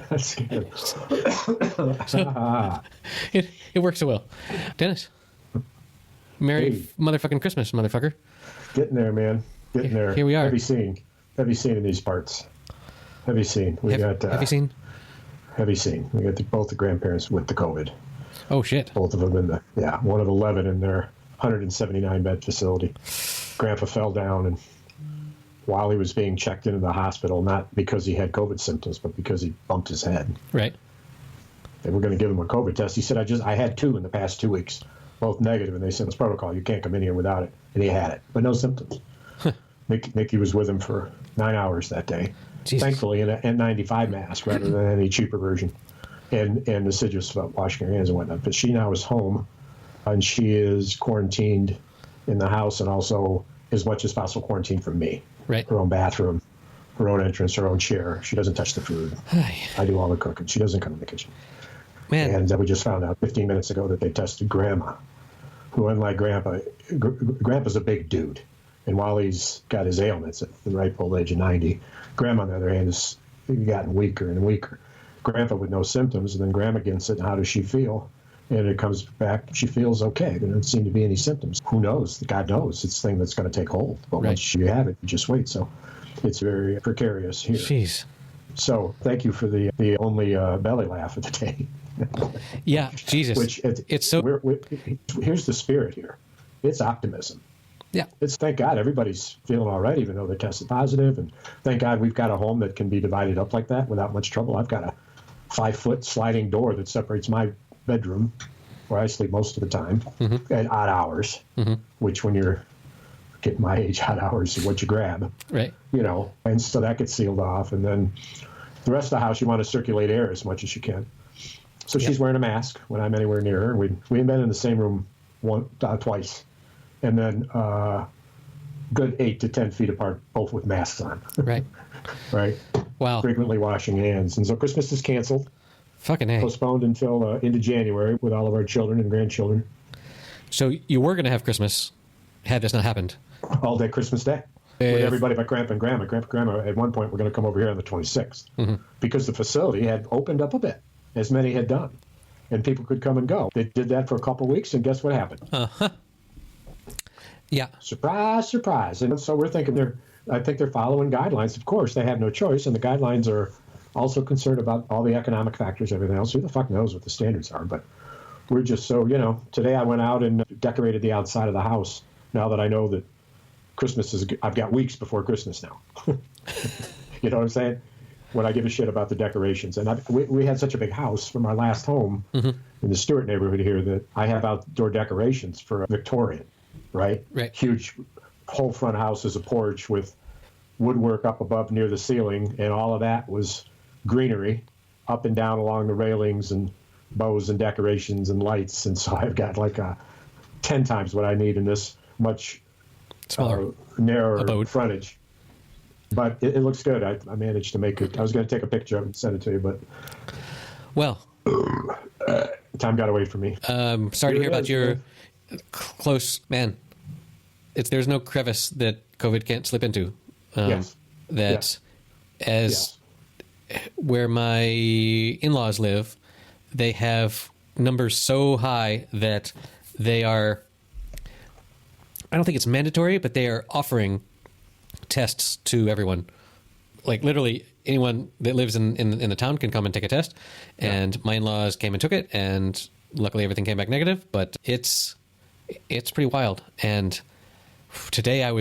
That's good. So, it works so well. Dennis, Merry motherfucking Christmas, motherfucker. Getting there, man. Getting there. Here we are. Heavy scene in these parts. Heavy scene. Heavy scene? Heavy scene. We got both the grandparents with the COVID. Oh, shit. Both of them one of 11 in their 179 bed facility. Grandpa fell down, and while he was being checked into the hospital, not because he had COVID symptoms, but because he bumped his head. Right. They were going to give him a COVID test. He said, I had 2 in the past 2 weeks, both negative, and they said, it's protocol. You can't come in here without it. And he had it, but no symptoms. Mickey was with him for 9 hours that day. Jesus. Thankfully, in an N95 mask rather than any cheaper version. And assiduous about washing her hands and whatnot. But she now is home, and she is quarantined in the house, and also, as much as possible, quarantined from me. Right. Her own bathroom, her own entrance, her own chair. She doesn't touch the food. I do all the cooking. She doesn't come in the kitchen. Man. And we just found out 15 minutes ago that they tested Grandma, who, unlike Grandpa, Grandpa's a big dude. And while he's got his ailments at the ripe old age of 90, Grandma, on the other hand, has gotten weaker and weaker. Grandpa with no symptoms, and then Grandma gets it, and how does she feel? And it comes back, she feels okay. There don't seem to be any symptoms. Who knows? God knows. It's a thing that's going to take hold. But once you have it, you just wait. So it's very precarious here. Jeez. So thank you for the only belly laugh of the day. Yeah, Jesus. Which it's so... here's the spirit here. It's optimism. Yeah. It's thank God everybody's feeling all right, even though they tested positive. And thank God we've got a home that can be divided up like that without much trouble. I've got a 5-foot sliding door that separates my bedroom, where I sleep most of the time, at odd hours, which when you're getting my age, odd hours is what you grab. Right. And so that gets sealed off. And then the rest of the house, you want to circulate air as much as you can. So she's wearing a mask when I'm anywhere near her. We had been in the same room twice. And then good 8 to 10 feet apart, both with masks on. Right. Right. Wow. Frequently washing hands. And so Christmas is canceled. Fucking A. Postponed until into January with all of our children and grandchildren. So you were going to have Christmas had this not happened? All day Christmas Day. With everybody but Grandpa and Grandma. Grandpa and Grandma at one point were going to come over here on the 26th because the facility had opened up a bit, as many had done. And people could come and go. They did that for a couple of weeks, and guess what happened? Yeah. Surprise, surprise. And so we're thinking I think they're following guidelines. Of course, they have no choice, and the guidelines are also concerned about all the economic factors, everything else. Who the fuck knows what the standards are? But we're just so, today I went out and decorated the outside of the house now that I know that Christmas I've got weeks before Christmas now. You know what I'm saying? When I give a shit about the decorations. And we had such a big house from our last home in the Stewart neighborhood here that I have outdoor decorations for a Victorian, right? Right. Huge whole front house is a porch with woodwork up above near the ceiling, and all of that was greenery up and down along the railings and bows and decorations and lights. And so I've got like 10 times what I need in this much smaller, narrower abode. Frontage. But it looks good. I managed to make it. I was going to take a picture of it and send it to you, but time got away from me. Sorry to hear about your close man. There's no crevice that COVID can't slip into. Where my in-laws live, they have numbers so high that they are, I don't think it's mandatory, but they are offering tests to everyone. Like literally anyone that lives in the town can come and take a test. And my in-laws came and took it, and luckily everything came back negative, but it's pretty wild. And today I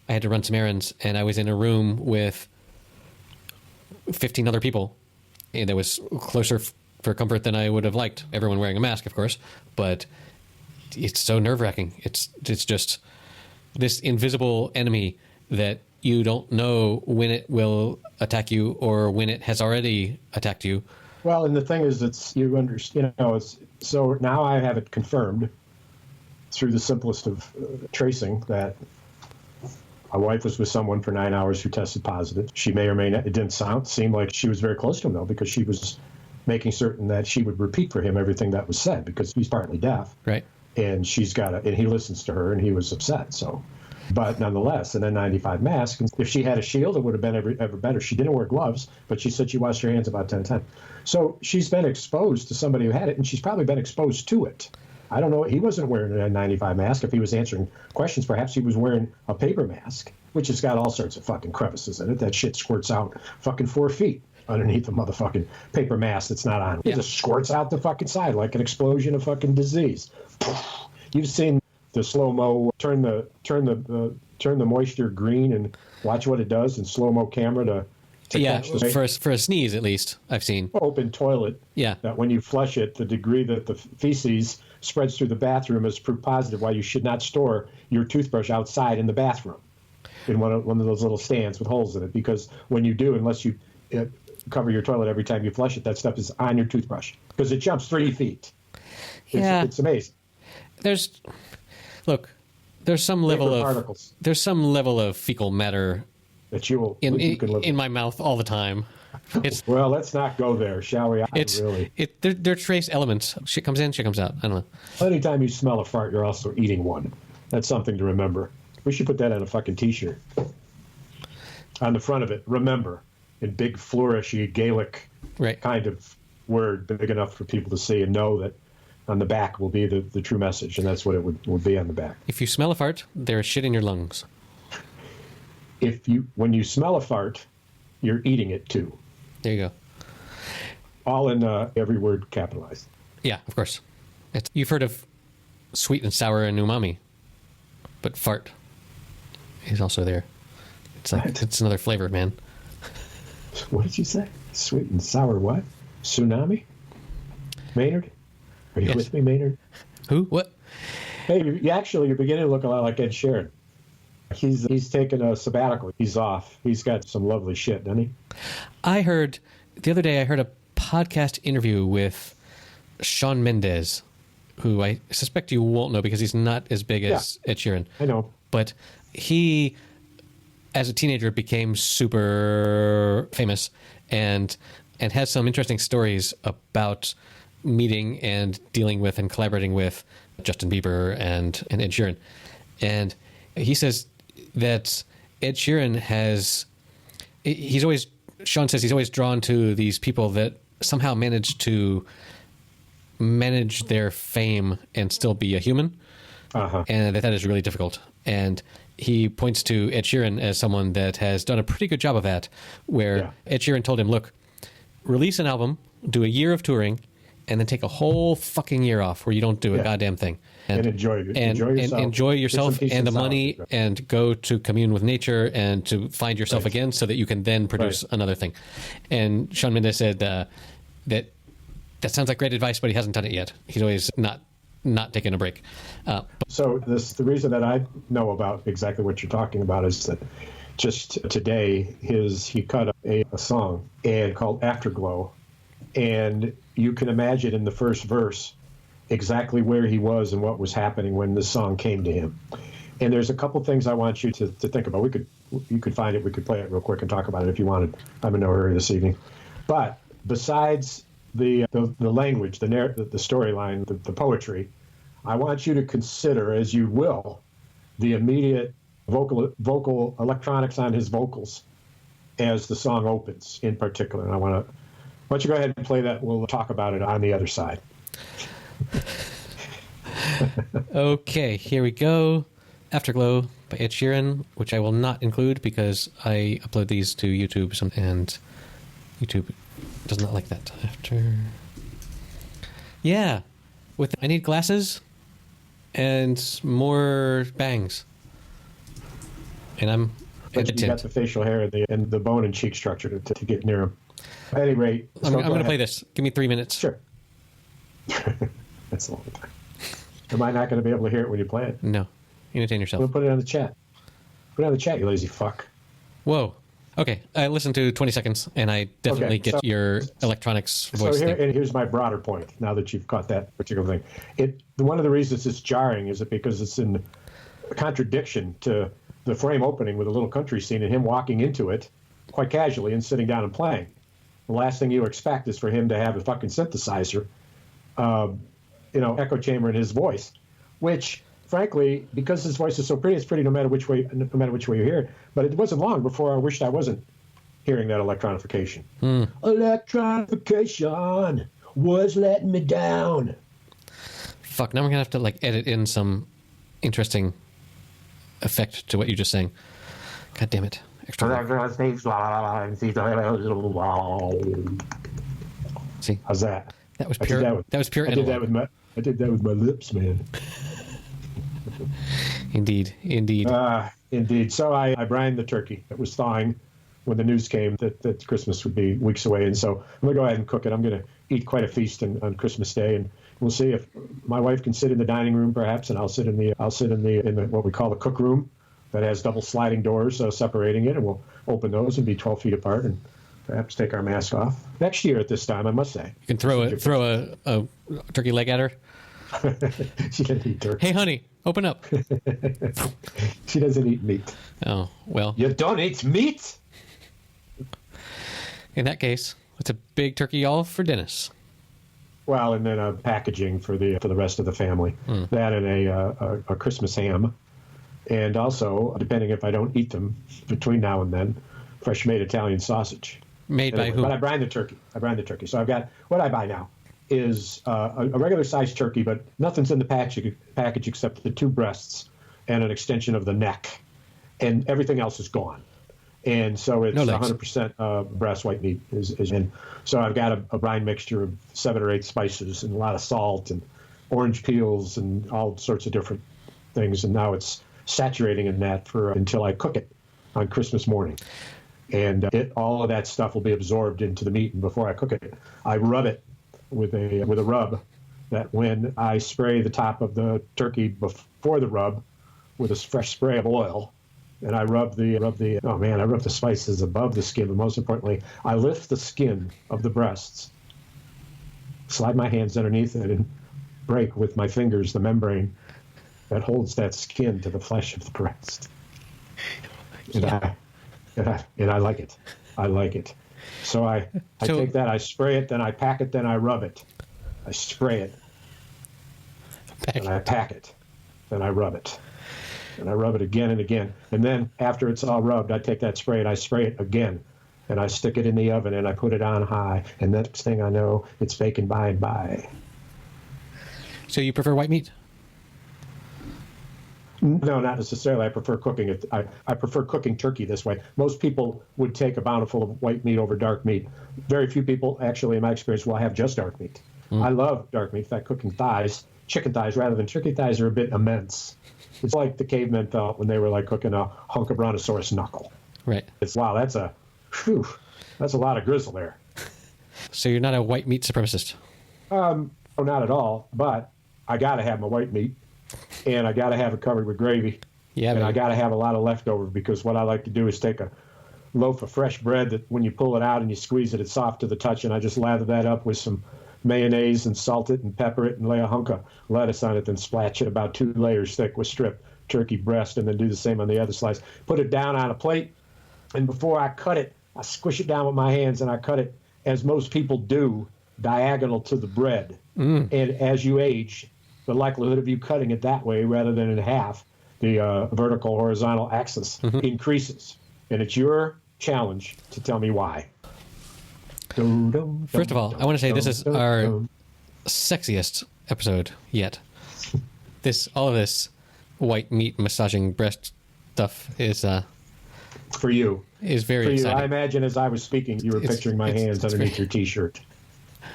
had to run some errands, and I was in a room with 15 other people, and it was closer for comfort than I would have liked. Everyone wearing a mask, of course, but it's so nerve-wracking. It's just this invisible enemy that you don't know when it will attack you or when it has already attacked you. Well, and the thing is, so now I have it confirmed through the simplest of tracing that my wife was with someone for 9 hours who tested positive. She may or may not, it didn't seem like she was very close to him, though, because she was making certain that she would repeat for him everything that was said, because he's partly deaf. Right. And and he listens to her, and he was upset. So But nonetheless, an N95 mask, if she had a shield, it would have been ever better. She didn't wear gloves, but she said she washed her hands about 10 times. So she's been exposed to somebody who had it, and she's probably been exposed to it. I don't know. He wasn't wearing an N95 mask. If he was answering questions, perhaps he was wearing a paper mask, which has got all sorts of fucking crevices in it. That shit squirts out fucking 4 feet underneath the motherfucking paper mask that's not on. It just squirts out the fucking side like an explosion of fucking disease. You've seen the slow-mo turn the moisture green and watch what it does in slow-mo camera to catch the for a sneeze at least I've seen. Open toilet. Yeah. That when you flush it, the degree that the feces spreads through the bathroom is proof positive why you should not store your toothbrush outside in the bathroom in one of those little stands with holes in it, because when you do, unless you cover your toilet every time you flush it, that stuff is on your toothbrush because it jumps 3 feet. It's amazing. There's some level of particles. There's some level of fecal matter that you can live in my mouth all the time. Well, let's not go there, shall we? They're trace elements. Shit comes in, shit comes out. I don't know. Anytime you smell a fart, you're also eating one. That's something to remember. We should put that on a fucking T-shirt. On the front of it, remember, in big flourishy Gaelic kind of word, big enough for people to see and know that on the back will be the true message, and that's what it would be on the back. If you smell a fart, there is shit in your lungs. When you smell a fart, you're eating it too. There you go. All in every word capitalized. Yeah, of course. You've heard of sweet and sour and umami, but fart is also there. It's like it's another flavor, man. What did you say? Sweet and sour what? Tsunami? Maynard? Are you with me, Maynard? Who? What? Hey, you're beginning to look a lot like Ed Sheeran. He's taken a sabbatical. He's off. He's got some lovely shit, doesn't he? The other day I heard a podcast interview with Shawn Mendes, who I suspect you won't know because he's not as big as Ed Sheeran. I know. But he, as a teenager, became super famous and has some interesting stories about meeting and dealing with and collaborating with Justin Bieber and Ed Sheeran. And he says that Ed Sheeran Sean says he's always drawn to these people that somehow manage to manage their fame and still be a human. And that is really difficult. And he points to Ed Sheeran as someone that has done a pretty good job of that, where Ed Sheeran told him, look, release an album, do a year of touring, and then take a whole fucking year off where you don't do a goddamn thing. And enjoy yourself and the money and go to commune with nature and to find yourself again so that you can then produce another thing. And Shawn Mendes said that sounds like great advice, but he hasn't done it yet. He's always not taking a break. So the reason that I know about exactly what you're talking about is that just today he cut a song called Afterglow, and you can imagine in the first verse exactly where he was and what was happening when this song came to him. And there's a couple things I want you to think about. You could find it. We could play it real quick and talk about it if you wanted. I'm in no hurry this evening. But besides the language, the storyline, the poetry, I want you to consider, as you will, the immediate vocal electronics on his vocals as the song opens in particular. And why don't you go ahead and play that? We'll talk about it on the other side. Okay, here we go. Afterglow by Ed Sheeran, which I will not include because I upload these to YouTube, and YouTube does not like that. I need glasses and more bangs, and I'm but you got the facial hair and the bone and cheek structure to get near him. At any rate, I'm going to play this. Give me 3 minutes. Sure. That's a long time. Am I not going to be able to hear it when you play it? No. Entertain yourself. We'll put it on the chat. Put it on the chat, you lazy fuck. Whoa. Okay. I listened to 20 seconds, and I definitely get your electronics voice thing. And here's my broader point, now that you've caught that particular thing. One of the reasons it's jarring is because it's in contradiction to the frame opening with a little country scene and him walking into it quite casually and sitting down and playing. The last thing you expect is for him to have a fucking synthesizer, echo chamber in his voice, which frankly, because his voice is so pretty, it's pretty no matter which way you hear it. But it wasn't long before I wished I wasn't hearing that electronification. Electronification was letting me down. Fuck, now we're gonna have to like edit in some interesting effect to what you're just saying. God damn it. Extra work. See? How's that? That was pure. That was pure analog. I did that with my lips, man. Indeed. Indeed. So I brined the turkey that was thawing when the news came that Christmas would be weeks away, and so I'm gonna go ahead and cook it. I'm gonna eat quite a feast on Christmas Day, and we'll see if my wife can sit in the dining room, perhaps, and I'll sit in the what we call the cook room that has double sliding doors separating it, and we'll open those and be 12 feet apart, and perhaps take our mask off next year at this time. I must say, you can throw a turkey leg at her. She doesn't eat turkey. Hey, honey, open up. She doesn't eat meat. Oh, well. You don't eat meat? In that case, it's a big turkey all for Dennis. Well, and then packaging for the rest of the family. That and a Christmas ham. And also, depending if I don't eat them between now and then, fresh made Italian sausage. Made by who? But I brine the turkey. So I've got, what I buy now is a regular sized turkey, but nothing's in the package except the two breasts and an extension of the neck. And everything else is gone. And so it's 100% breast white meat is in. So I've got a brine mixture of 7 or 8 spices and a lot of salt and orange peels and all sorts of different things. And now it's saturating in that until I cook it on Christmas morning. And all of that stuff will be absorbed into the meat. And before I cook it, I rub it with a rub that when I spray the top of the turkey before the rub with a fresh spray of oil, and I rub the spices above the skin, but most importantly, I lift the skin of the breasts, slide my hands underneath it, and break with my fingers the membrane that holds that skin to the flesh of the breast. And I like it. I like it. So I take that, I spray it, then I pack it, then I rub it. I spray it, and I pack it, then I rub it. And I rub it again and again. And then after it's all rubbed, I take that spray and I spray it again. And I stick it in the oven and I put it on high. And next thing I know, it's baking by and by. So you prefer white meat? No, not necessarily. I prefer cooking it. I prefer cooking turkey this way. Most people would take a bountiful of white meat over dark meat. Very few people, actually, in my experience, will have just dark meat. I love dark meat. In fact, cooking chicken thighs rather than turkey thighs are a bit immense. It's like the cavemen felt when they were like cooking a hunk of brontosaurus knuckle. Right. Wow, that's a lot of grizzle there. So you're not a white meat supremacist? No, not at all. But I got to have my white meat, and I got to have it covered with gravy. Yeah, and I got to have a lot of leftover, because what I like to do is take a loaf of fresh bread that when you pull it out and you squeeze it, it's soft to the touch, and I just lather that up with some mayonnaise and salt it and pepper it and lay a hunk of lettuce on it, then splash it about 2 layers thick with strip turkey breast, and then do the same on the other slice. Put it down on a plate, and before I cut it, I squish it down with my hands, and I cut it, as most people do, diagonal to the bread. And as you age, the likelihood of you cutting it that way rather than in half, the vertical horizontal axis, increases. And it's your challenge to tell me why. First of all, I want to say this is our sexiest episode yet. All of this white meat massaging breast stuff is for you. Is very exciting. I imagine as I was speaking, you were picturing my hands underneath your T-shirt.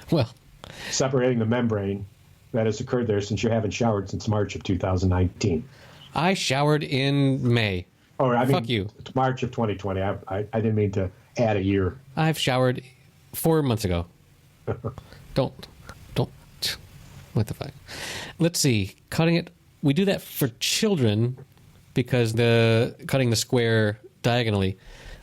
Well, separating the membrane that has occurred there since you haven't showered since March of 2019. I showered in May. Oh, I mean, fuck you. March of 2020. I didn't mean to add a year. I've showered 4 months ago. Don't. What the fuck? Let's see. Cutting it. We do that for children because cutting the square diagonally.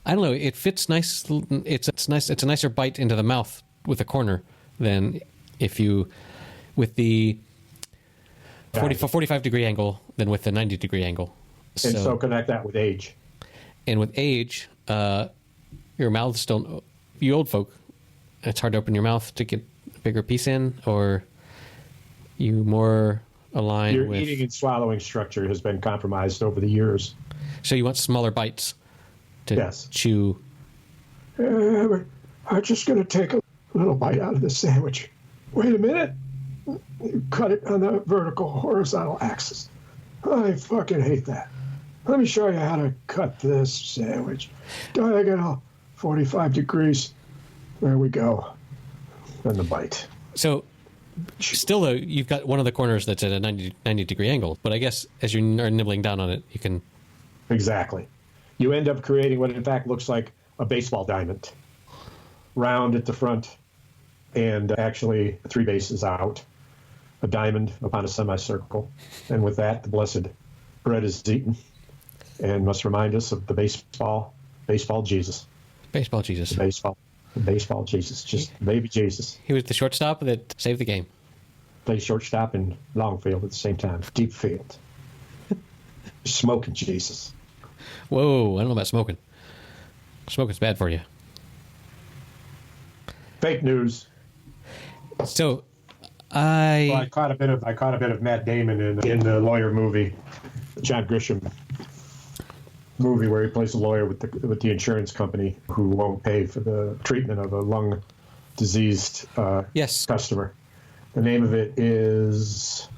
I don't know. It fits nice. It's nice. It's a nicer bite into the mouth with a corner than if you with the 45-degree angle than with the 90-degree angle. And so connect that with age. And with age, your mouths don't. You old folk, it's hard to open your mouth to get a bigger piece in, or you more align Your with... eating and swallowing structure has been compromised over the years. So you want smaller bites to Yes. chew. I'm just going to take a little bite out of this sandwich. Wait a minute. You cut it on the vertical horizontal axis. I fucking hate that. Let me show you how to cut this sandwich. Diagonal, 45 degrees. There we go. And the bite. So still, though, you've got one of the corners that's at a 90 degree angle. But I guess as you are nibbling down on it, you can... Exactly. You end up creating what in fact looks like a baseball diamond. Round at the front and actually 3 bases out. A diamond upon a semicircle. And with that, the blessed bread is eaten. And must remind us of the baseball Jesus. Baseball Jesus. Baseball Jesus. Just baby Jesus. He was the shortstop that saved the game. Play shortstop and long field at the same time. Deep field. Smoking Jesus. Whoa, I don't know about smoking. Smoking's bad for you. Fake news. So, I caught a bit of Matt Damon in the lawyer movie, John Grisham movie, where he plays a lawyer with the insurance company who won't pay for the treatment of a lung diseased yes, customer. The name of it is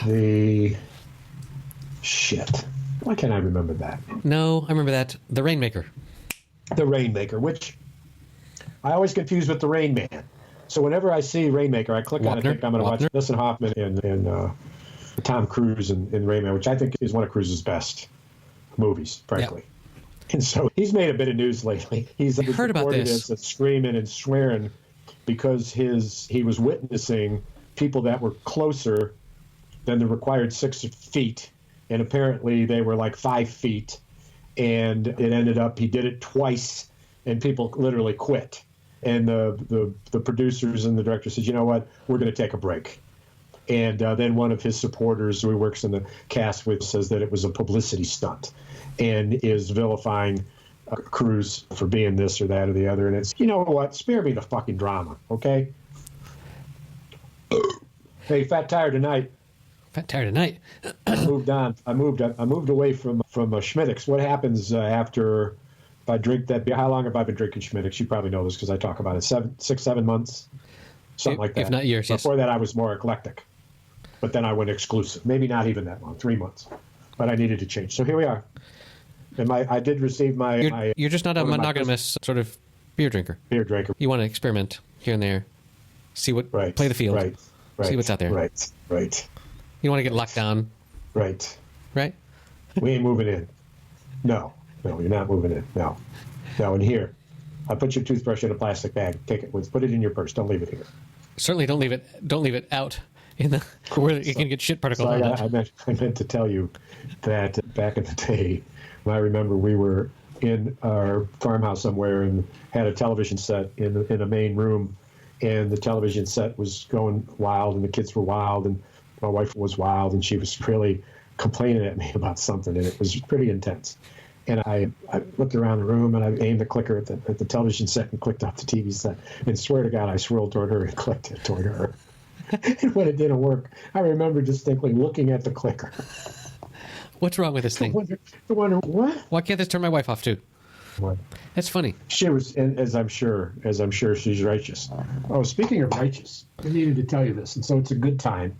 the shit. Why can't I remember that? No, I remember that. The Rainmaker. The Rainmaker, which I always confuse with the Rain Man. So whenever I see Rainmaker, I click on it. I think I'm going to watch Dustin Hoffman and Tom Cruise in Rainmaker, which I think is one of Cruise's best movies, frankly. Yep. And so he's made a bit of news lately. He's heard about this. As screaming and swearing because he was witnessing people that were closer than the required 6 feet, and apparently they were like 5 feet, and it ended up he did it twice, and people literally quit. And the producers and the director said, you know what, we're going to take a break. And then one of his supporters who works in the cast with says that it was a publicity stunt and is vilifying Cruise for being this or that or the other. And it's, you know what, spare me the fucking drama, okay? Hey, Fat Tire tonight. Fat Tire tonight. I moved on. I moved away from Schmittix. What happens after... If I drink that beer, how long have I been drinking Schmittix? You probably know this because I talk about it. 6, 7 months, something like that. If not years, yes. Before that, I was more eclectic. But then I went exclusive. Maybe not even that long, 3 months. But I needed to change. So here we are. And I did receive my... You're just not a monogamous sort of beer drinker. Beer drinker. You want to experiment here and there. See what... Right. Play the field. Right. See what's out there. Right. You want to get locked down. Right. We ain't moving in. No, you're not moving in. No, and here, I put your toothbrush in a plastic bag. Take it put it in your purse. Don't leave it here. Certainly don't leave it out in the where you can get shit particles on it. I meant to tell you that back in the day, I remember we were in our farmhouse somewhere and had a television set in a main room, and the television set was going wild, and the kids were wild, and my wife was wild, and she was really complaining at me about something, and it was pretty intense. And I looked around the room, and I aimed the clicker at the television set and clicked off the TV set. And swear to God, I swirled toward her and clicked it toward her. And when it didn't work, I remember distinctly looking at the clicker. What's wrong with this thing? I wonder what? Why can't this turn my wife off too? What? That's funny. She was, and as I'm sure she's righteous. Oh, speaking of righteous, I needed to tell you this, and so it's a good time,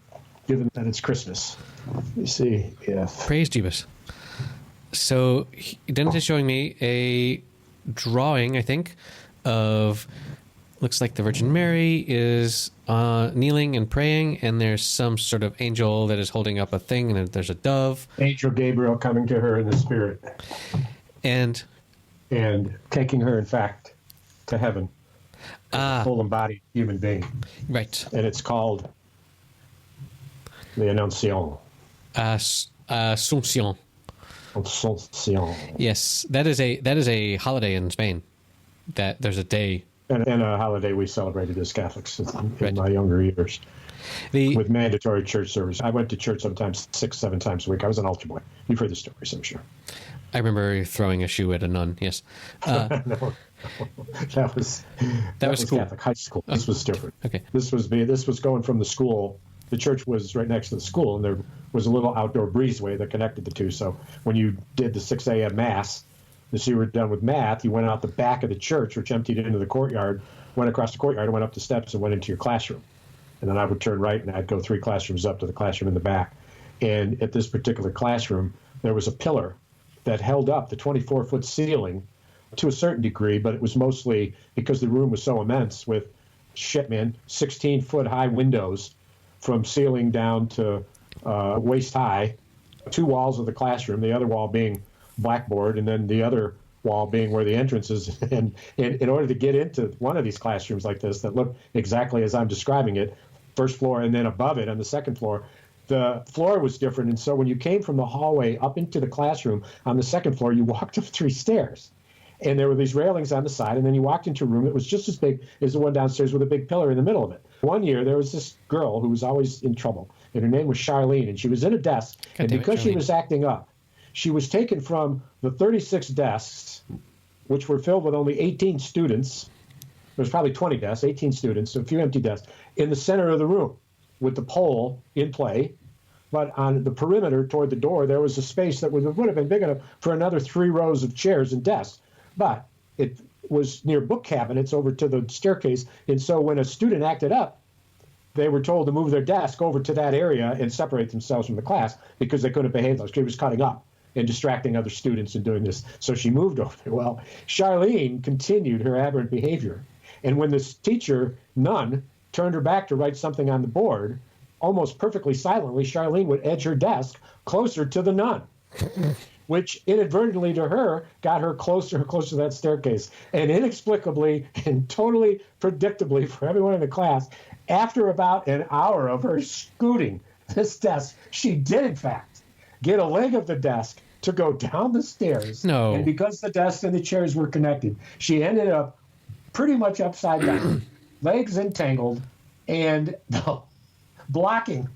given that it's Christmas. Let me see if... Praise Jeebus. So Dennis is showing me a drawing, I think, of... Looks like the Virgin Mary is kneeling and praying, and there's some sort of angel that is holding up a thing, and there's a dove. Angel Gabriel coming to her in the spirit. And taking her, in fact, to heaven. A full embodied human being. Right. And it's called the Annunciation. Assumption. Assumption. Yes, that is a holiday in Spain. That there's a day. And a holiday we celebrated as Catholics in my younger years. With mandatory church service. I went to church sometimes 6-7 times a week. I was an altar boy. You've heard the stories, I'm sure. I remember throwing a shoe at a nun, yes. No. That was cool. Catholic high school. This was different. Okay. This was going from the school the church was right next to the school, and there was a little outdoor breezeway that connected the two. So when you did the 6 a.m. mass, as you were done with math, you went out the back of the church, which emptied into the courtyard, went across the courtyard, and went up the steps and went into your classroom. And then I would turn right, and I'd go 3 classrooms up to the classroom in the back. And at this particular classroom, there was a pillar that held up the 24-foot ceiling to a certain degree, but it was mostly because the room was so immense with 16-foot high windows from ceiling down to waist high, 2 walls of the classroom, the other wall being blackboard, and then the other wall being where the entrance is. And in order to get into one of these classrooms like this that look exactly as I'm describing it, first floor and then above it on the second floor, the floor was different. And so when you came from the hallway up into the classroom on the second floor, you walked up 3 stairs. And there were these railings on the side, and then you walked into a room that was just as big as the one downstairs with a big pillar in the middle of it. One year, there was this girl who was always in trouble, and her name was Charlene, and she was in a desk, and because she was acting up, she was taken from the 36 desks, which were filled with only 18 students. There was probably 20 desks, 18 students, a few empty desks, in the center of the room with the pole in play. But on the perimeter toward the door, there was a space that would have been big enough for another 3 rows of chairs and desks. But it was near book cabinets over to the staircase. And so when a student acted up, they were told to move their desk over to that area and separate themselves from the class because they couldn't behave. She was cutting up and distracting other students and doing this. So she moved over there. Well, Charlene continued her aberrant behavior. And when this teacher, nun, turned her back to write something on the board, almost perfectly silently, Charlene would edge her desk closer to the nun, which inadvertently to her got her closer and closer to that staircase. And inexplicably and totally predictably for everyone in the class, after about an hour of her scooting this desk, she did, in fact, get a leg of the desk to go down the stairs. No. And because the desks and the chairs were connected, she ended up pretty much upside down, legs entangled, and blocking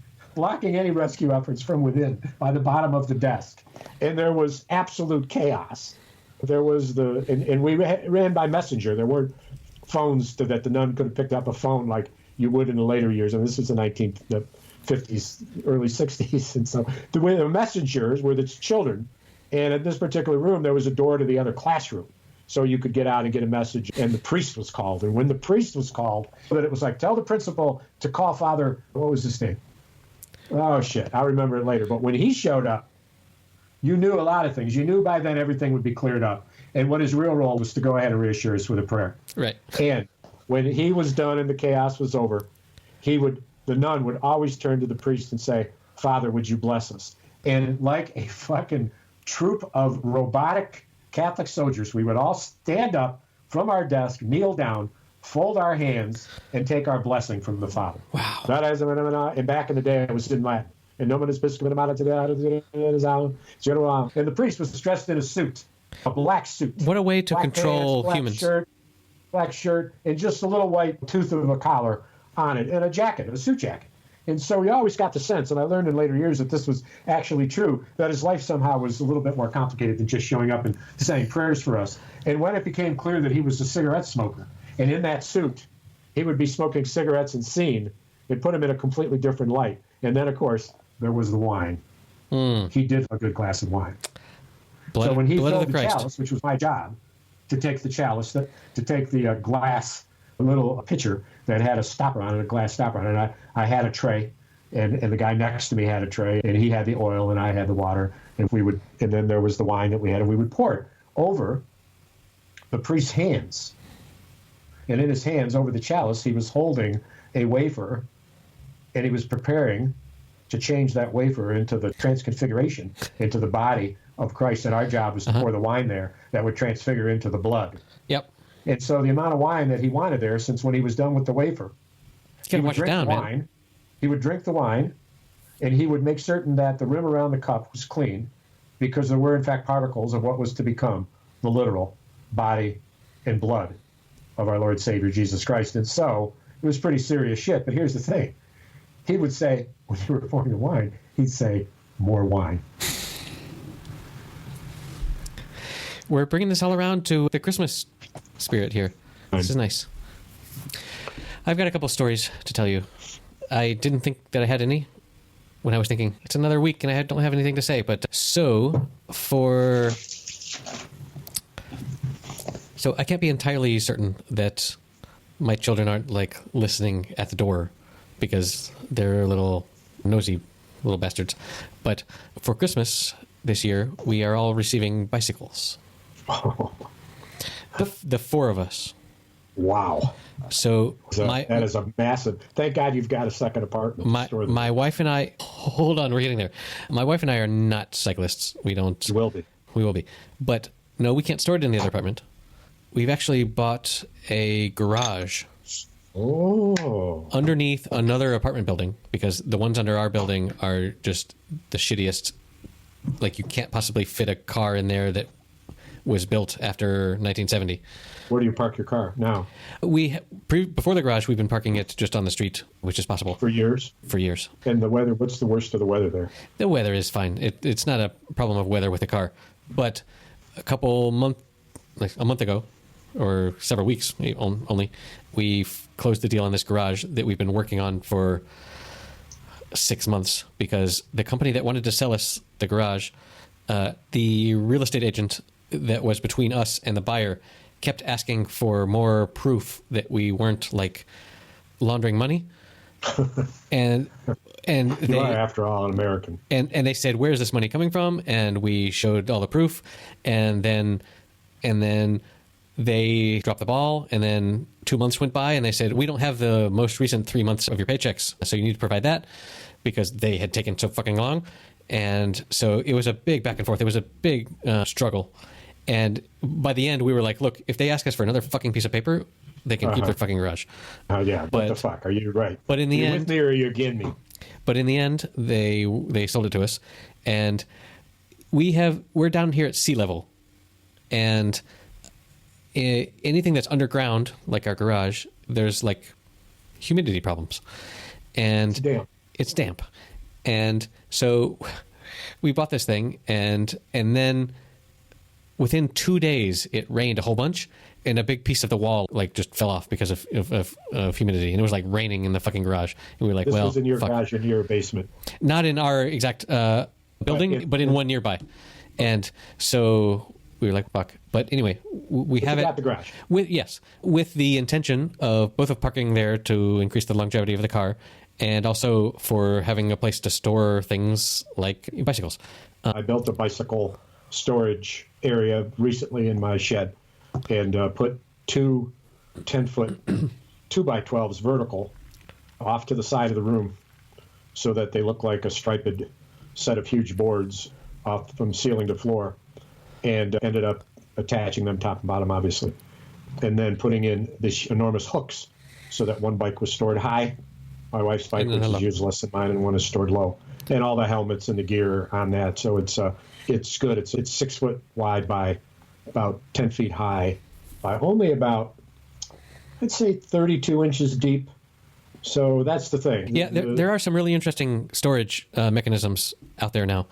any rescue efforts from within by the bottom of the desk. And there was absolute chaos. There was and we ran by messenger. There weren't phones that the nun could have picked up a phone like you would in the later years. And this was the 1950s, early 60s. And so the messengers were the children. And in this particular room, there was a door to the other classroom. So you could get out and get a message, and the priest was called. And when the priest was called, that it was like, tell the principal to call Father, what was his name? Oh, shit, I'll remember it later. But when he showed up, you knew a lot of things. You knew by then everything would be cleared up. And what his real role was to go ahead and reassure us with a prayer. Right. And when he was done and the chaos was over, the nun would always turn to the priest and say, Father, would you bless us? And like a fucking troop of robotic Catholic soldiers, we would all stand up from our desk, kneel down, fold our hands, and take our blessing from the Father. Wow. And back in the day, it was in Latin. And the priest was dressed in a suit, a black suit. What a way to black control pants, humans. Black shirt, and just a little white tooth of a collar on it, and a jacket, a suit jacket. And so we always got the sense, and I learned in later years that this was actually true, that his life somehow was a little bit more complicated than just showing up and saying prayers for us. And when it became clear that he was a cigarette smoker, and in that suit, he would be smoking cigarettes and scene, it put him in a completely different light. And then, of course, there was the wine. He did a good glass of wine. So when he filled the chalice, which was my job, to take the chalice, to take the glass, a little pitcher that had a stopper on it, a glass stopper on it. And I had a tray, and the guy next to me had a tray, and he had the oil, and I had the water, and then there was the wine that we had, and we would pour it over the priest's hands. And in his hands, over the chalice, he was holding a wafer, and he was preparing to change that wafer into the transfiguration, into the body of Christ. And our job was to pour the wine there that would transfigure into the blood. Yep. And so the amount of wine that he wanted there, since when he was done with the wafer, he would drink the wine. Man. He would drink the wine, and he would make certain that the rim around the cup was clean, because there were, in fact, particles of what was to become the literal body and blood of our Lord Savior Jesus Christ. And so it was pretty serious shit. But here's the thing. He would say, when you were pouring the wine, he'd say, more wine. We're bringing this all around to the Christmas spirit here. This is nice. I've got a couple stories to tell you. I didn't think that I had any when I was thinking it's another week and I don't have anything to say. But so I can't be entirely certain that my children aren't like listening at the door because they're little nosy little bastards. But for Christmas this year, we are all receiving bicycles. The four of us. Wow. So that is a massive. Thank God you've got a second apartment. My wife and I. Hold on, we're getting there. My wife and I are not cyclists. We don't. You will be. We will be. But no, we can't store it in the other apartment. We've actually bought a garage. Oh. Underneath another apartment building, because the ones under our building are just the shittiest. Like, you can't possibly fit a car in there that was built after 1970. Where do you park your car now? Before the garage, we've been parking it just on the street, which is possible. For years? For years. And the weather, what's the worst of the weather there? The weather is fine. It's not a problem of weather with the car. But a month ago, or several weeks only, we closed the deal on this garage that we've been working on for 6 months, because the company that wanted to sell us the garage, the real estate agent that was between us and the buyer kept asking for more proof that we weren't like laundering money. and you are, after all, an American. And they said, "Where is this money coming from?" And we showed all the proof, and then they dropped the ball, and then 2 months went by, and they said, "We don't have the most recent 3 months of your paychecks, so you need to provide that," because they had taken so fucking long. And so it was a big back and forth. It was a big struggle. And by the end, we were like, look, if they ask us for another fucking piece of paper, they can keep their fucking garage. Yeah, what the fuck? Are you right? But in the end, with me or are you against me? But in the end, they sold it to us. And we're down here at sea level. And anything that's underground, like our garage, there's like humidity problems. And it's damp. And so we bought this thing, and then within 2 days it rained a whole bunch, and a big piece of the wall like just fell off because of humidity, and it was like raining in the fucking garage. And we were like, this well, was in your garage, in your basement, not in our exact building, but in one nearby. And so we were like, fuck. But anyway, we have it. Got the garage. With the intention of both of parking there to increase the longevity of the car, and also for having a place to store things like bicycles. I built a bicycle storage area recently in my shed, and put two 10-foot 2x12s vertical off to the side of the room, so that they look like a striped set of huge boards off from ceiling to floor, and ended up attaching them top and bottom, obviously, and then putting in these enormous hooks so that one bike was stored high. My wife's bike, which is useless, and mine, and one is stored low. And all the helmets and the gear on that. So it's good. It's 6 foot wide by about 10 feet high, by only about, I'd say, 32 inches deep. So that's the thing. Yeah, there are some really interesting storage mechanisms out there now.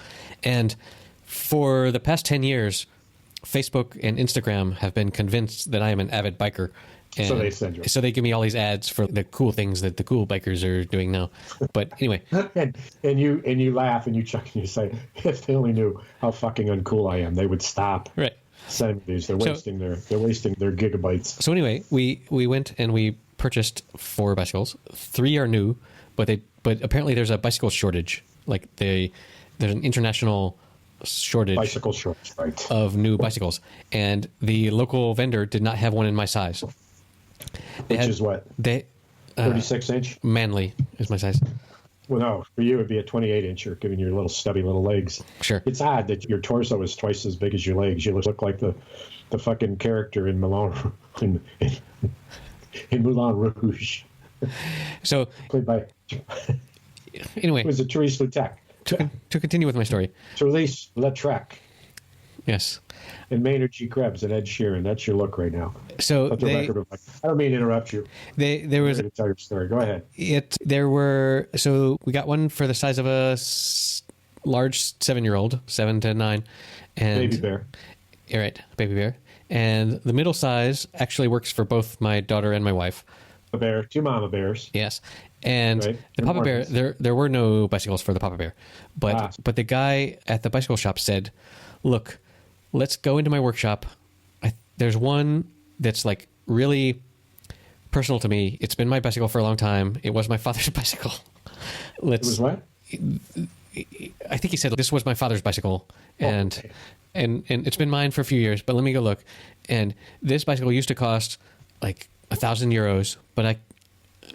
And for the past 10 years, Facebook and Instagram have been convinced that I am an avid biker. And so they send you. So they give me all these ads for the cool things that the cool bikers are doing now. But anyway, and you laugh and you chuck and you say, if they only knew how fucking uncool I am, they would stop. Right. Sending these. They're wasting their gigabytes. So anyway, we went and we purchased 4 bicycles. 3 are new, but apparently there's a bicycle shortage. Like there's an international shortage. Bicycle shortage, right? Of new bicycles, and the local vendor did not have one in my size. Which is what? 36 inch? Manly is my size. Well, no, for you it'd be a 28 incher, given your little stubby little legs. Sure. It's odd that your torso is twice as big as your legs. You look like the fucking character in Moulin in Moulin Rouge. So played by. Anyway, it was a Therese Lautrec. To continue with my story. Therese Lautrec. Yes. And Maynard G. Krebs and Ed Sheeran. That's your look right now. So I don't mean to interrupt you. There was to tell your story. Go ahead. So we got one for the size of a large 7-year-old, 7 to 9, and baby bear. Right, baby bear. And the middle size actually works for both my daughter and my wife. A bear, two mama bears. Yes, and Right. the And Papa Bear. orphans. There were no bicycles for the Papa Bear, but the guy at the bicycle shop said, "Look, let's go into my workshop. There's one that's like really personal to me. It's been my bicycle for a long time. It was my father's bicycle. It was what? I think he said this was my father's bicycle, and okay. and it's been mine for a few years. But let me go look. And this bicycle used to cost like €1,000, but I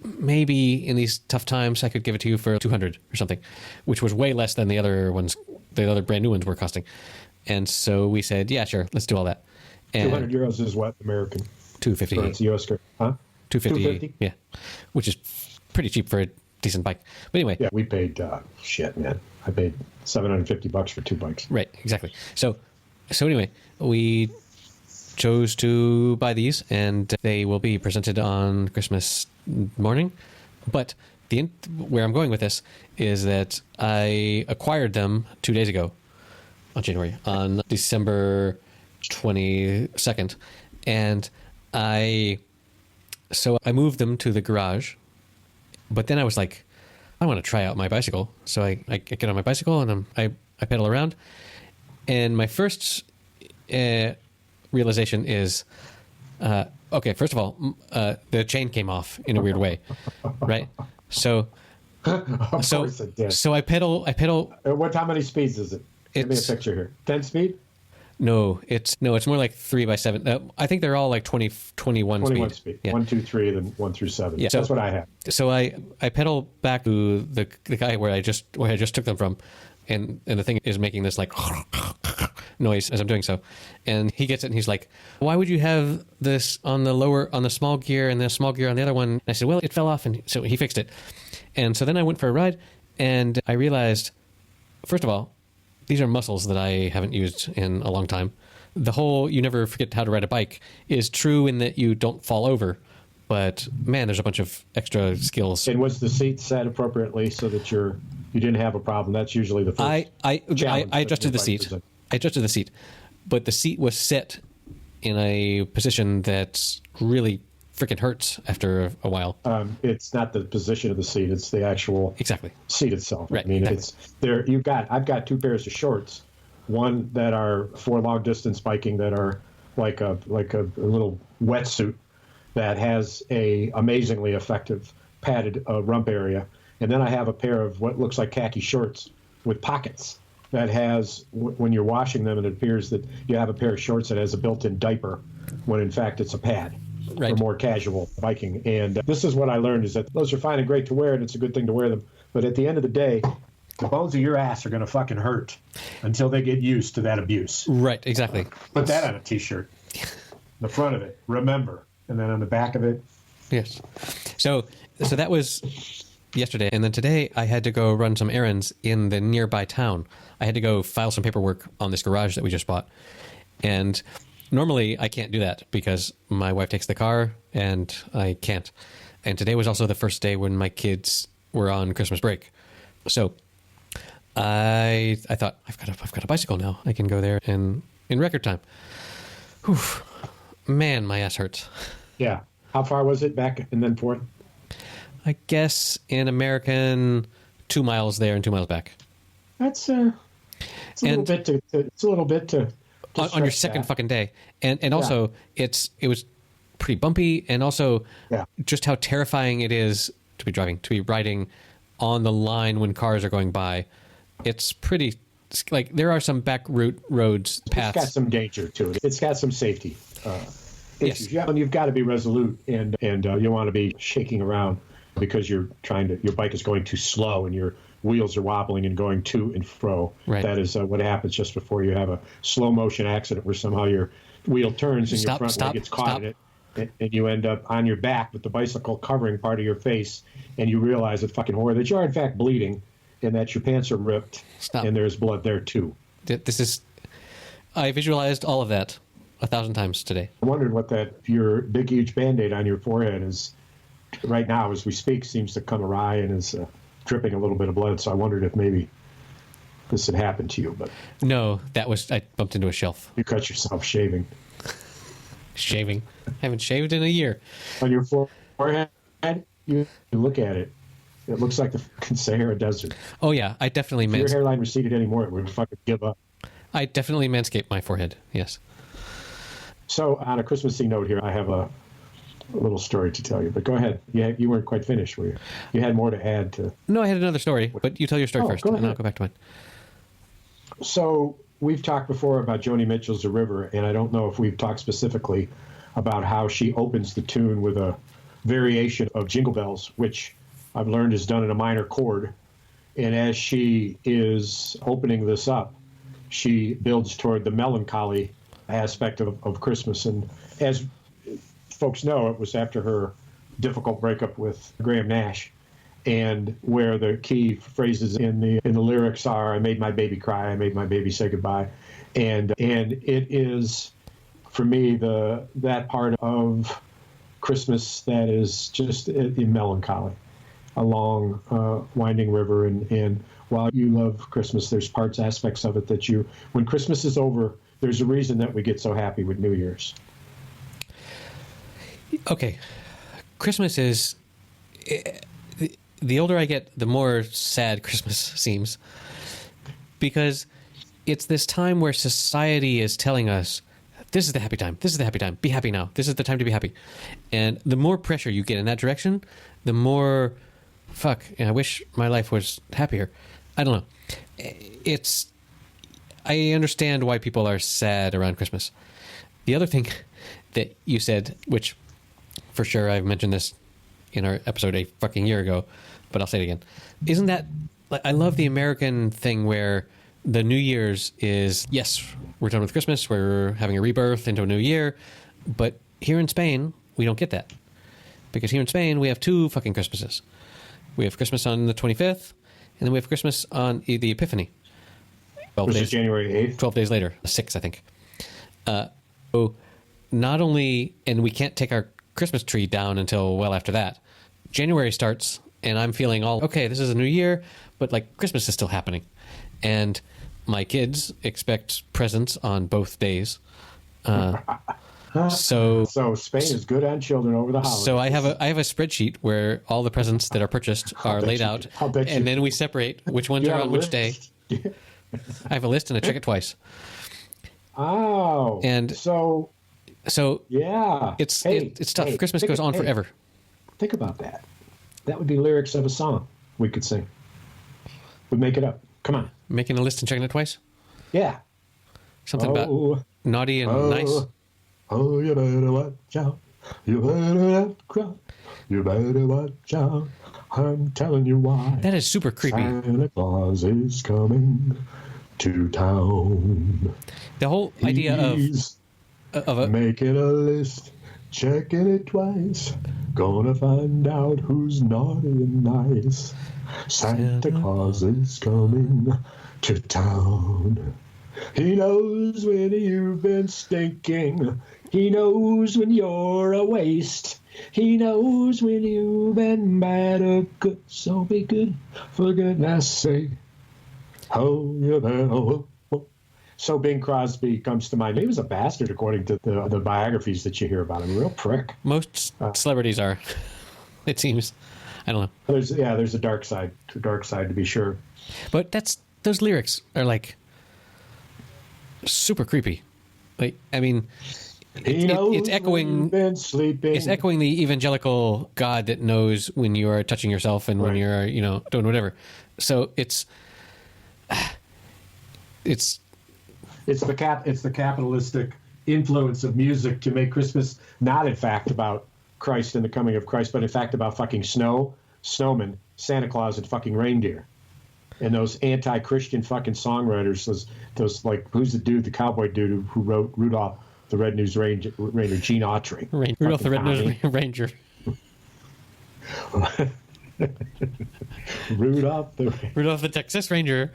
maybe in these tough times I could give it to you for 200 or something, which was way less than the other ones, the other brand new ones were costing. And so we said, yeah, sure, let's do all that. And €200 is what American? $250. So it's US, huh? $250, yeah, which is pretty cheap for a decent bike. But anyway, Yeah, we paid shit, man. I paid $750 for 2 bikes. right, exactly. So anyway, we chose to buy these, and they will be presented on Christmas morning. But where I'm going with this is that I acquired them 2 days ago, on December 22nd, and I moved them to the garage. But then I was like, I want to try out my bicycle. So I get on my bicycle and I pedal around. And my first realization is, okay, first of all, the chain came off in a weird way, right? So Of course it did. so I pedal. How many speeds is it? Give me a picture here. 10 speed? No, it's more like 3x7. I think they're all like 21 speed. Yeah. 1, 2, 3, then 1 through 7. Yeah, That's what I have. So I pedal back to the guy where I just took them from, and the thing is making this like noise as I'm doing so, and he gets it and he's like, "Why would you have this on the small gear and the small gear on the other one?" And I said, "Well, it fell off," and so he fixed it. And so then I went for a ride, and I realized, first of all, these are muscles that I haven't used in a long time. The whole "you never forget how to ride a bike" is true in that you don't fall over, but man, there's a bunch of extra skills. And was the seat set appropriately so that you didn't have a problem? That's usually the first I adjusted the seat. presents. I adjusted the seat, but the seat was set in a position that really freaking hurts after a while. It's not the position of the seat; it's the actual Exactly. seat itself. Right, I mean, exactly. it's there. I've got 2 pairs of shorts, one that are for long distance biking that are like a little wetsuit that has a amazingly effective padded rump area, and then I have a pair of what looks like khaki shorts with pockets that has, when you're washing them, it appears that you have a pair of shorts that has a built-in diaper, when in fact it's a pad. Right. For more casual biking. And this is what I learned, is that those are fine and great to wear, and it's a good thing to wear them. But at the end of the day, the bones of your ass are going to fucking hurt until they get used to that abuse. Right, exactly. Put that on a T-shirt. The front of it, remember. And then on the back of it. Yes. So that was yesterday. And then today I had to go run some errands in the nearby town. I had to go file some paperwork on this garage that we just bought. And normally I can't do that because my wife takes the car and I can't. And today was also the first day when my kids were on Christmas break. So I thought, I've got a bicycle now. I can go there in record time. Whew. Man, my ass hurts. Yeah. How far was it back and then forth? I guess in American, 2 miles there and 2 miles back. It's a little bit to on your second fucking day. And also it was pretty bumpy, and also just how terrifying it is to be riding on the line when cars are going by. It's pretty, like, there are some back roads, paths. It's got some danger to it. It's got some safety issues. Yes. Yeah, and you've got to be resolute, and you want to be shaking around because your bike is going too slow and your wheels are wobbling and going to and fro. Right. That is what happens just before you have a slow motion accident where somehow your wheel turns and your front leg gets caught in it, and you end up on your back with the bicycle covering part of your face, and you realize at fucking horror that you are in fact bleeding and that your pants are ripped and there's blood there too. I visualized all of that 1,000 times today. I wondered what your big huge Band-Aid on your forehead is right now as we speak, seems to come awry and is dripping a little bit of blood. So I wondered if maybe this had happened to you. But no, I bumped into a shelf. You cut yourself shaving. Shaving? I haven't shaved in a year. On your forehead? And you look at it, it looks like the fucking Sahara Desert. Oh yeah, I definitely If your hairline receded anymore, it would fucking give up. I definitely manscaped my forehead. Yes. So on a Christmassy note here, I have a little story to tell you. But go ahead. You weren't quite finished, were you? You had more to add to. No, I had another story, but you tell your story first, go and ahead. I'll go back to mine. So we've talked before about Joni Mitchell's "The River," and I don't know if we've talked specifically about how she opens the tune with a variation of Jingle Bells, which I've learned is done in a minor chord. And as she is opening this up, she builds toward the melancholy aspect of Christmas. And as folks know, it was after her difficult breakup with Graham Nash, and where the key phrases in the lyrics are, "I made my baby cry, I made my baby say goodbye," and it is for me that part of Christmas that is just in melancholy, a long winding river, and while you love Christmas, there's aspects of it that when Christmas is over, there's a reason that we get so happy with New Year's. Okay, Christmas is. The older I get, the more sad Christmas seems. Because it's this time where society is telling us, this is the happy time, this is the happy time, be happy now, this is the time to be happy. And the more pressure you get in that direction, the more, I wish my life was happier. I don't know. I understand why people are sad around Christmas. The other thing that you said, which for sure I've mentioned this in our episode a fucking year ago, but I'll say it again. Isn't that, I love the American thing where the New Year's is, yes, we're done with Christmas, we're having a rebirth into a new year, but here in Spain, we don't get that. Because here in Spain, we have two fucking Christmases. We have Christmas on the 25th, and then we have Christmas on the Epiphany. Which is January 8th? 12 days later, 6, I think. So not only, and we can't take our Christmas tree down until well after that. January starts, and I'm feeling okay, this is a new year, but like Christmas is still happening. And my kids expect presents on both days. So Spain is good on children over the holidays. So I have a spreadsheet where all the presents that are purchased are laid out, and then we separate which ones are on which day. I have a list, and I check it twice. Oh. And so yeah, it's tough. Christmas goes on forever. Think about that. That would be lyrics of a song we could sing. We'd make it up. Come on. Making a list and checking it twice? Yeah. Something about naughty and nice. Oh, you better watch out. You better not cry. You better watch out. I'm telling you why. That is super creepy. Santa Claus is coming to town. The whole idea of making a list, checking it twice, gonna find out who's naughty and nice. Santa Claus is coming to town. He knows when you've been stinking. He knows when you're a waste. He knows when you've been bad or good. So be good, for goodness sake. Oh, you better. So Bing Crosby comes to mind. He was a bastard, according to the biographies that you hear about him. A real prick. Most celebrities are, it seems. I don't know. There's a dark side to be sure. But those lyrics are like super creepy. Like, I mean, it's echoing. Been sleeping. It's echoing the evangelical God that knows when you are touching yourself and when you're doing whatever. So it's the capitalistic influence of music to make Christmas not in fact about Christ and the coming of Christ, but in fact about fucking snowmen, Santa Claus, and fucking reindeer. And those anti-Christian fucking songwriters, those like, who's the dude, the cowboy dude who wrote Rudolph the Red-Nosed Ranger, Gene Autry. Rudolph the Red-Nosed Ranger. Rudolph the Texas Ranger.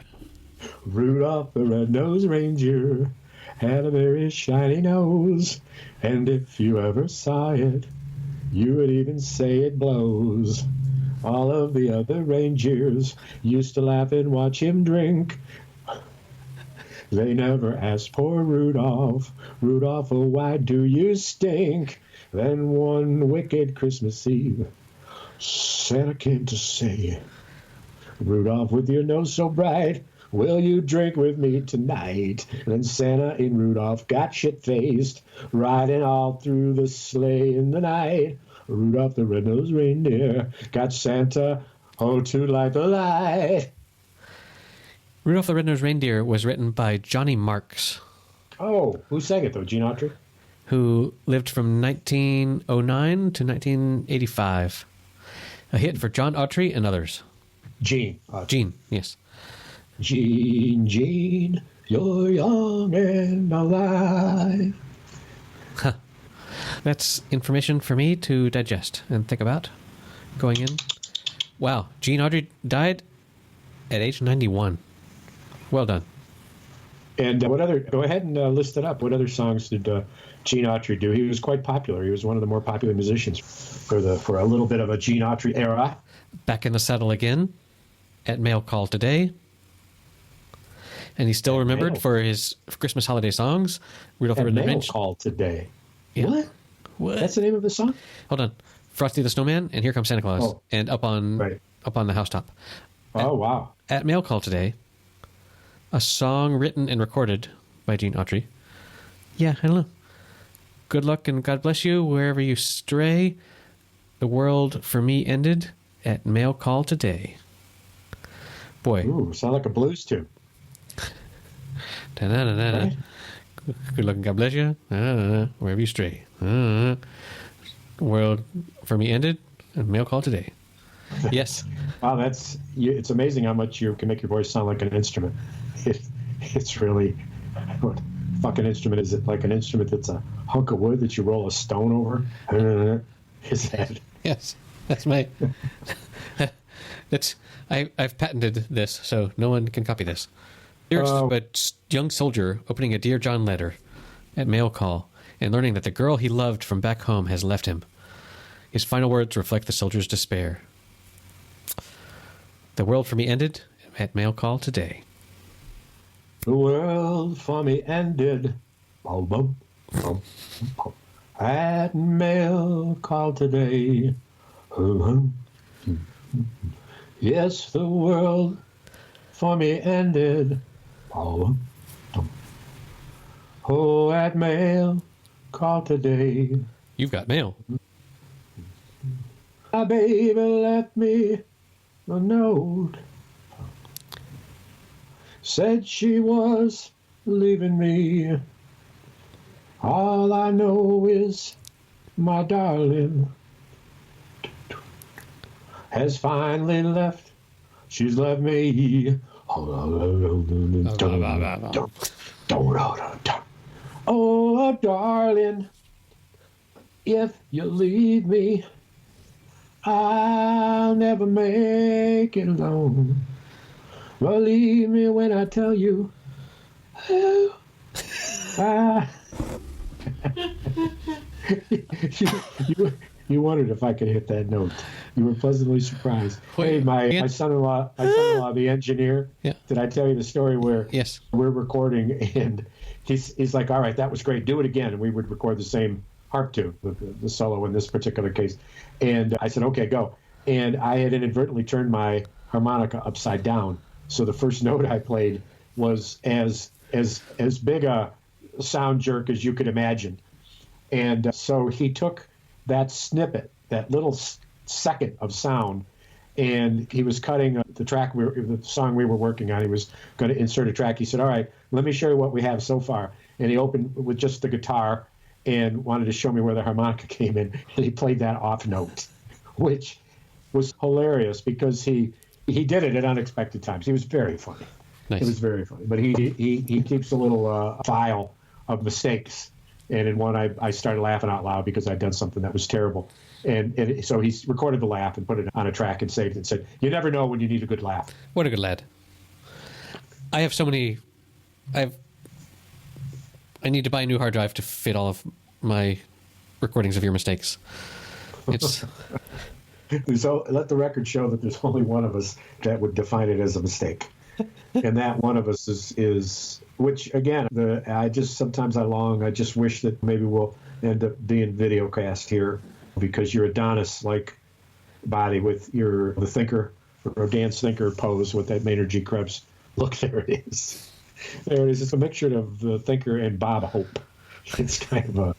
Rudolph the Red-Nosed Ranger had a very shiny nose, and if you ever saw it, you would even say it blows. All of the other reindeers used to laugh and watch him drink. They never asked poor Rudolph, oh, why do you stink? Then one wicked Christmas Eve, Santa came to say, Rudolph, with your nose so bright, will you drink with me tonight? And Santa and Rudolph got shit-faced, riding all through the sleigh in the night. Rudolph the red-nosed reindeer got Santa, oh, to light the light. Rudolph the Red-Nosed Reindeer was written by Johnny Marks, Oh, who sang it, though? Gene Autry? who lived from 1909 to 1985. A hit for John Autry and others. Gene. Gene, yes. Gene, Gene, you're young and alive. That's information for me to digest and think about going in. Wow, Gene Autry died at age 91. Well done. And what other? Go ahead and list it up. What other songs did Gene Autry do? He was quite popular. He was one of the more popular musicians for a little bit of a Gene Autry era. Back in the Saddle Again, At Mail Call Today. And he's still remembered for his Christmas holiday songs. Rudolph the Red-Nosed Mail Reindeer. Call Today. Yeah. What? That's the name of the song? Hold on. Frosty the Snowman and Here Comes Santa Claus. Oh. And up on the housetop. Oh, wow. At Mail Call Today, a song written and recorded by Gene Autry. Yeah, I don't know. Good luck and God bless you wherever you stray. The world for me ended at Mail Call Today. Boy. Ooh, sound like a blues tune. Right? Good luck and God bless you. Wherever you stray. The world for me ended at Mail Call Today. Yes. Wow, it's amazing how much you can make your voice sound like an instrument. It's really, what fucking instrument is it? Like an instrument that's a hunk of wood that you roll a stone over? Is that? Yes, that's my. I've patented this, so no one can copy this. Here's a young soldier opening a Dear John letter at mail call and learning that the girl he loved from back home has left him. His final words reflect the soldier's despair. The world for me ended at mail call today. The world for me ended at mail call today. Yes, the world for me ended. Oh, at mail call today. You've got mail. My baby left me a note. Said she was leaving me. All I know is my darling has finally left. She's left me. Oh, darling, if you leave me, I'll never make it alone. Believe me when I tell you. You wondered if I could hit that note. You were pleasantly surprised. Hey, my son-in-law, the engineer. Yeah. Did I tell you the story where Yes. we're recording and he's like, all right, that was great. Do it again. And we would record the same harp tune, the solo in this particular case. And I said, okay, go. And I had inadvertently turned my harmonica upside down. So the first note I played was as big a sound jerk as you could imagine. And so he took that snippet, that little second of sound, and he was cutting the track, the song we were working on. He was going to insert a track. He said, all right, let me show you what we have so far. And he opened with just the guitar and wanted to show me where the harmonica came in. And he played that off note, which was hilarious because he did it at unexpected times. He was very funny. Nice. It was very funny. But he keeps a little file of mistakes. And in one, I started laughing out loud because I'd done something that was terrible. And so he recorded the laugh and put it on a track and saved it and said, you never know when you need a good laugh. What a good lad. I have so many... I need to buy a new hard drive to fit all of my recordings of your mistakes. It's... So let the record show that there's only one of us that would define it as a mistake. And that one of us is which, again, I just wish that maybe we'll end up being videocast here because you're Adonis like body with the thinker, Rodin's thinker pose with that Maynard G. Krebs. Look, there it is. There it is. It's a mixture of the thinker and Bob Hope. It's kind of a...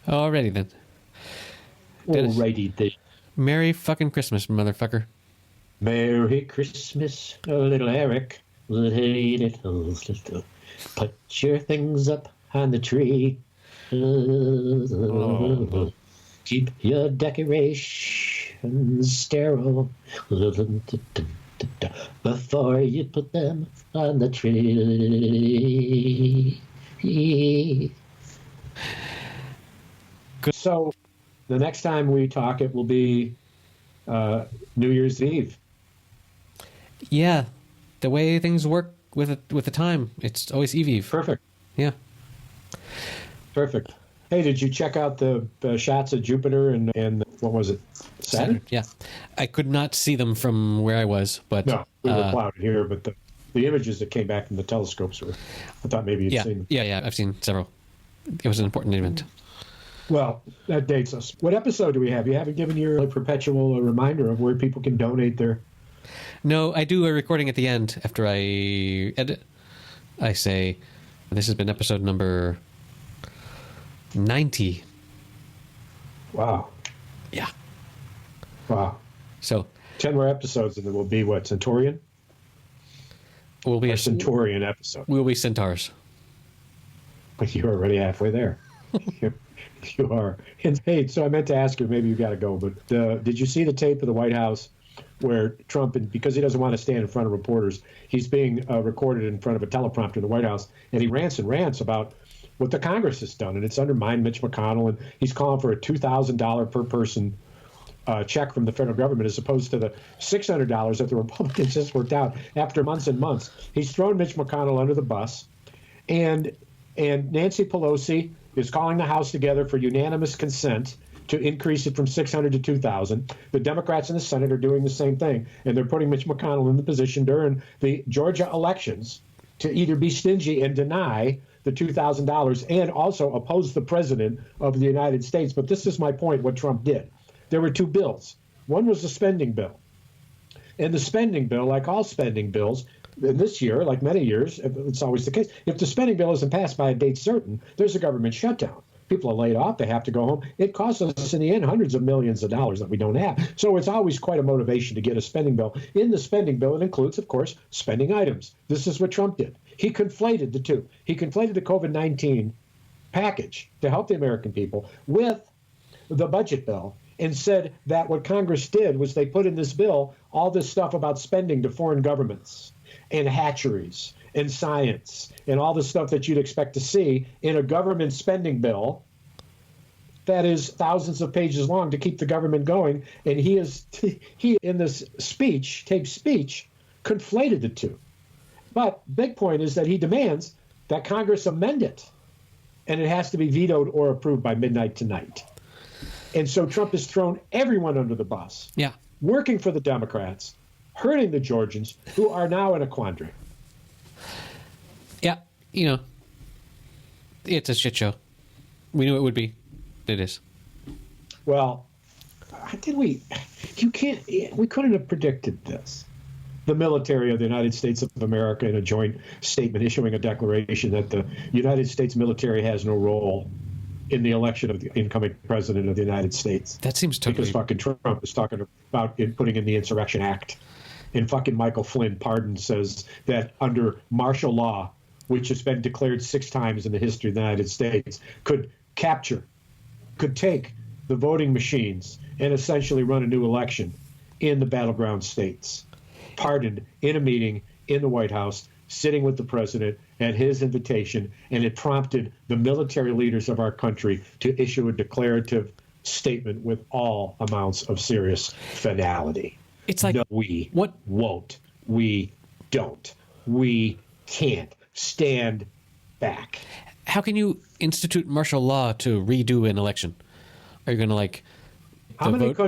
Alrighty then. Alrighty then. Merry fucking Christmas, motherfucker. Merry Christmas, little Eric. Little. Put your things up on the tree. Keep your decorations sterile before you put them on the tree. So the next time we talk, it will be New Year's Eve. Yeah, the way things work with the time, it's always Eve. Perfect. Yeah. Perfect. Hey, did you check out the shots of Jupiter and what was it? Saturn? Yeah. I could not see them from where I was, but no, we were clouded here. But the images that came back from the telescopes were. I thought maybe you'd seen them. Yeah. I've seen several. It was an important event. Well, that dates us. What episode do we have? You haven't given your perpetual reminder of where people can donate their... No, I do a recording at the end after I edit. I say, this has been episode number 90. Wow. Yeah. Wow. So 10 more episodes, and then we'll be what, Centaurian? We'll be a Centaurian episode. We'll be centaurs. But you're already halfway there. You are. And hey, so I meant to ask you, maybe you got to go, but did you see the tape of the White House where Trump, because he doesn't want to stand in front of reporters, he's being recorded in front of a teleprompter in the White House, and he rants and rants about what the Congress has done, and it's undermined Mitch McConnell, and he's calling for a $2,000 per person check from the federal government as opposed to the $600 that the Republicans just worked out after months and months. He's thrown Mitch McConnell under the bus, and Nancy Pelosi is calling the House together for unanimous consent to increase it from 600 to 2,000. The Democrats in the Senate are doing the same thing, and they're putting Mitch McConnell in the position during the Georgia elections to either be stingy and deny the $2,000 and also oppose the president of the United States. But this is my point, what Trump did. There were two bills. One was the spending bill. And the spending bill, like all spending bills, in this year, like many years, it's always the case, if the spending bill isn't passed by a date certain, there's a government shutdown. People are laid off. They have to go home. It costs us, in the end, hundreds of millions of dollars that we don't have. So it's always quite a motivation to get a spending bill. In the spending bill, it includes, of course, spending items. This is what Trump did. He conflated the two. He conflated the COVID-19 package to help the American people with the budget bill and said that what Congress did was they put in this bill all this stuff about spending to foreign governments and hatcheries and science and all the stuff that you'd expect to see in a government spending bill that is thousands of pages long to keep the government going. And he in this taped speech, conflated the two. But big point is that he demands that Congress amend it, and it has to be vetoed or approved by midnight tonight. And so Trump has thrown everyone under the bus. Yeah. Working for the Democrats, hurting the Georgians, who are now in a quandary. Yeah, it's a shit show. We knew it would be. It is. Well, we couldn't have predicted this. The military of the United States of America, in a joint statement issuing a declaration that the United States military has no role in the election of the incoming president of the United States. That seems totally... Because fucking Trump is talking about putting in the Insurrection Act. And fucking Michael Flynn, pardon, says that under martial law, which has been declared 6 times in the history of the United States, could take the voting machines and essentially run a new election in the battleground states. Pardoned in a meeting in the White House, sitting with the president at his invitation, and it prompted the military leaders of our country to issue a declarative statement with all amounts of serious finality. It's like, no, we what? Won't. We don't. We can't stand back. How can you institute martial law to redo an election? Are you going to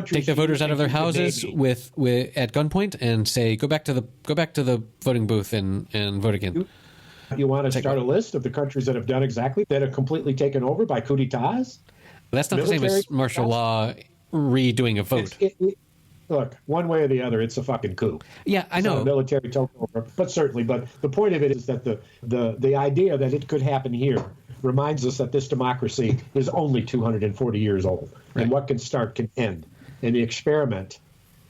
take the voters out of their houses with at gunpoint and say go back to the voting booth and vote again? You want to start a list of the countries that have done exactly that have completely taken over by coup d'etats? That's not the same as martial law redoing a vote. Look, one way or the other, it's a fucking coup. Yeah, I It's not know. a military takeover, but certainly. But the point of it is that the idea that it could happen here reminds us that this democracy is only 240 years old, Right. and what can start can end. And the experiment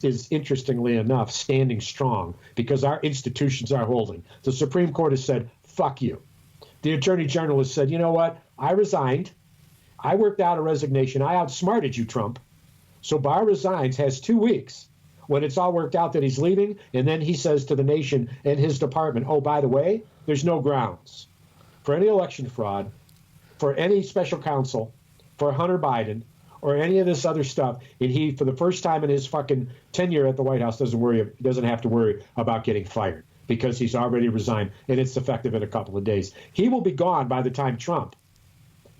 is, interestingly enough, standing strong because our institutions are holding. The Supreme Court has said, "Fuck you." The Attorney General has said, "You know what? I resigned. I worked out a resignation. I outsmarted you, Trump." So Barr resigns, has 2 weeks when it's all worked out that he's leaving, and then he says to the nation and his department, "Oh, by the way, there's no grounds for any election fraud, for any special counsel, for Hunter Biden, or any of this other stuff." And he, for the first time in his fucking tenure at the White House, doesn't have to worry about getting fired because he's already resigned, and it's effective in a couple of days. He will be gone by the time Trump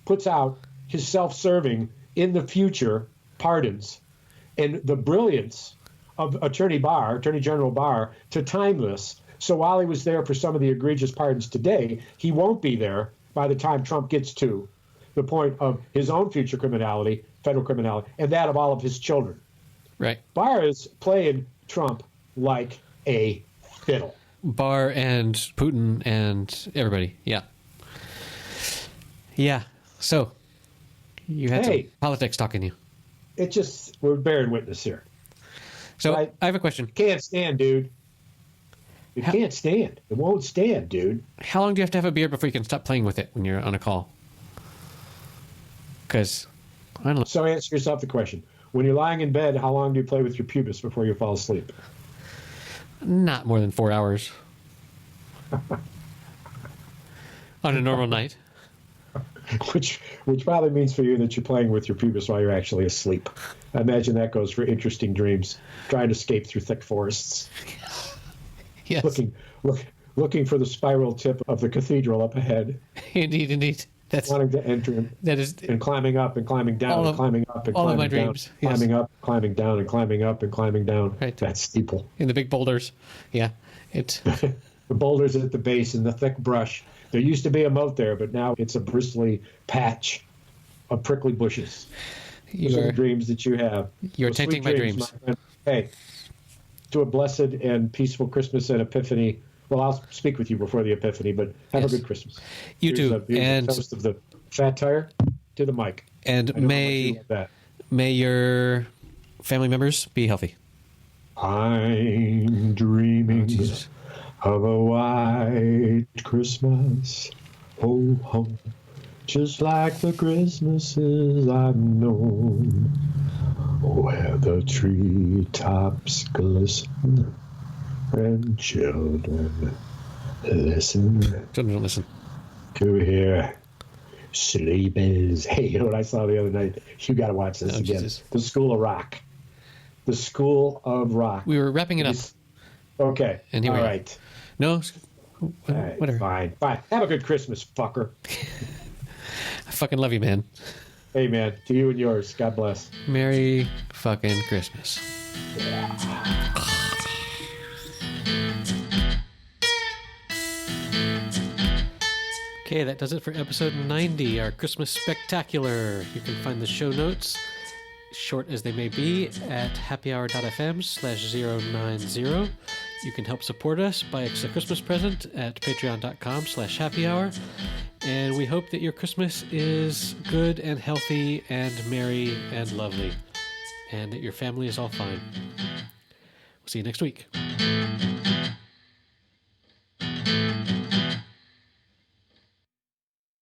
puts out his self-serving in the future pardons. And the brilliance of Attorney General Barr, to time this. So while he was there for some of the egregious pardons today, he won't be there by the time Trump gets to the point of his own future criminality, federal criminality, and that of all of his children. Right. Barr is playing Trump like a fiddle. Barr and Putin and everybody. Yeah. Yeah. So you had some politics talking to you. It just, we're bearing witness here. So Right? I have a question. Can't stand, dude. It can't stand. It won't stand, dude. How long do you have to have a beard before you can stop playing with it when you're on a call? Because, I don't know. So answer yourself the question. When you're lying in bed, how long do you play with your pubis before you fall asleep? Not more than 4 hours. On a normal night. Which probably means for you that you're playing with your pubis while you're actually asleep. I imagine that goes for interesting dreams, trying to escape through thick forests, Yes. looking for the spiral tip of the cathedral up ahead, Indeed. That's wanting to enter that is and climbing up and climbing down and climbing up and all of climbing my down, dreams. Yes. climbing up, climbing down, and climbing up and climbing down. Right. That steeple. in the big boulders. Yeah. It The boulders at the base and the thick brush. There used to be a moat there, but now it's a bristly patch of prickly bushes. Those are the dreams that you have. You're Those tainting sweet my dreams. my friend. Hey, to a blessed and peaceful Christmas and Epiphany. Well, I'll speak with you before the Epiphany, but have Yes. a good Christmas. You too. Here's And- a toast of the fat tire to the mic. and I know how much you love that. may your family members be healthy. I'm dreaming Jesus. of a white Christmas. Ho, ho. Just like the Christmases I've known, where the treetops glisten and children listen Children don't listen. to hear sleigh bells. Hey, you know what I saw the other night? You got to watch this Oh, again. Jesus. The School of Rock. The School of Rock. We were wrapping it up. Okay. And here all we are. right. No, All right. whatever. Fine. Have a good Christmas, fucker. I fucking love you, man. Hey, man. To you and yours. God bless. Merry fucking Christmas. Okay, that does it for episode 90, our Christmas spectacular. You can find the show notes, short as they may be, at happyhour.fm/090. You can help support us, buy us a Christmas present at patreon.com/happyhour. And we hope that your Christmas is good and healthy and merry and lovely, and that your family is all fine. We'll see you next week.